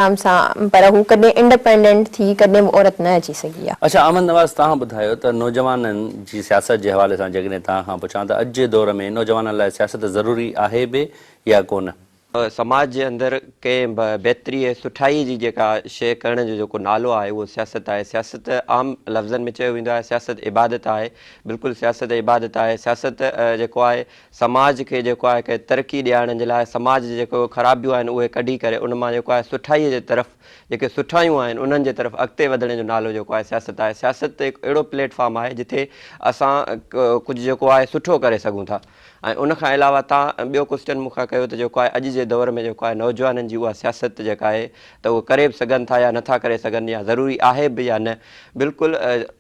पर हू कॾहिं इंडिपेंडेंट थी कॾहिं औरत न अची सघी आहे। अच्छा अहमद नवाज़, तव्हां ॿुधायो त नौजवाननि जी सियासत जे हवाले सां जेकॾहिं तव्हां खां पुछां त अॼु जे दौर में नौजवाननि लाइ सियासत ज़रूरी आहे बि या कोन? समाज जे अंदरि कंहिं बहितरी ऐं सुठाई जी जेका शइ करण जो जेको नालो आहे उहो सियासत आहे। सियासत आम लफ़्ज़नि में चयो वेंदो आहे सियासत इबादत आहे। बिल्कुलु सियासत इबादत आहे। सियासत जेको आहे समाज खे जेको आहे के तरक़ी ॾियारण जे लाइ, समाज जे जेको ख़राबियूं आहिनि उहे कढी करे उन मां जेको आहे सुठाईअ जे तरफ़ जेके सुठायूं आहिनि उन्हनि जे तरफ़ अॻिते वधण जो नालो जेको आहे सियासत आहे। सियासत हिकु अहिड़ो प्लेटफॉर्म आहे जिथे असां कुझु जेको आहे सुठो करे सघूं था। ऐं उनखां अलावा तव्हां ॿियो क्वेश्चन मूंखां कयो त जेको आहे अॼु जे दौर में जेको आहे नौजवाननि जी उहा सियासत जेका आहे त उहो करे बि सघनि था या नथा करे सघनि या ज़रूरी आहे बि या न। बिल्कुलु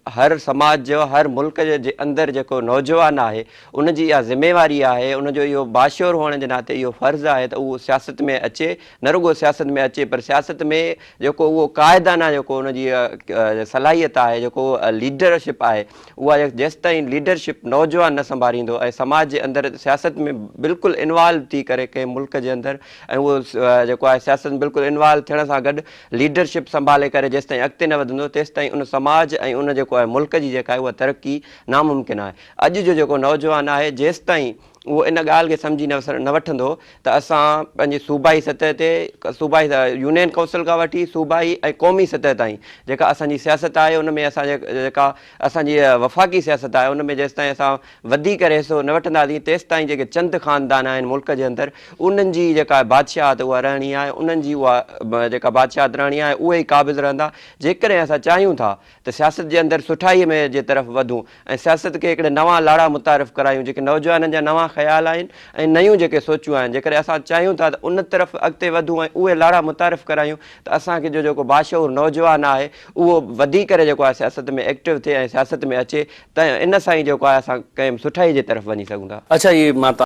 हर समाज जो, हर मुल्क जे अंदरि जेको नौजवान आहे उनजी इहा ज़िमेवारी आहे, उनजो इहो बाशोर हुअण जे नाते इहो फ़र्ज़ु आहे त उहो सियासत में अचे, न रुॻो सियासत में अचे पर सियासत में जेको उहो क़ाइदाना जेको उनजी सलाहियत आहे, जेको लीडरशिप आहे, उहा जेसिताईं लीडरशिप नौजवान न संभालींदो ऐं समाज जे अंदरि सियासत में बिल्कुलु इन्वॉल्व थी करे कंहिं मुल्क जे अंदरि ऐं उहो जेको आहे सियासत में बिल्कुलु इन्वॉल्व थियण सां गॾु लीडरशिप संभाले करे जेसिताईं अॻिते न वधंदो तेसिताईं उन समाज ऐं उन जेको आहे मुल्क जी जेका आहे उहा तरक़ी नामुमकिन आहे। अॼु जो जेको नौजवान आहे जेसिताईं उहो इन ॻाल्हि खे सम्झी न वठंदो त असां पंहिंजी सूबाई सतह ते, सूबाई यूनियन काउंसिल खां वठी सूबाई ऐं क़ौमी सतह ताईं जेका असांजी सियासत आहे उन में असां जेका असांजी वफ़ाक़ी सियासत आहे उन में जेसिताईं असां वधी करे हिसो न वठंदासीं तेसिताईं जेके चंद ख़ानदान आहिनि मुल्क जे अंदरि उन्हनि जी जेका बादशाहत उहा रहणी आहे, उन्हनि जी उहा जेका बादशाहत रहणी आहे उहे ई क़ाबिज़ रहंदा। जेकॾहिं असां चाहियूं था त सियासत जे अंदरि सुठाईअ में जे तरफ़ वधूं ऐं सियासत खे हिकिड़े नवां लाड़ा मुतारिफ़ करायूं जेके नौजवाननि जा नवां ख़्याल आहिनि ऐं नयूं जेके सोचूं आहिनि, जेकॾहिं असां चाहियूं था त उन तरफ़ अॻिते वधूं ऐं उहे लाड़ा मुतारिफ़ करायूं त असांखे जो जेको बाशऊर नौजवान आहे उहो वधी करे जेको आहे सियासत में एक्टिव थिए ऐं सियासत में अचे त इन सां ई जेको आहे असां कंहिं सुठाई जे तरफ़ वञी सघूं था। अच्छा, ये मां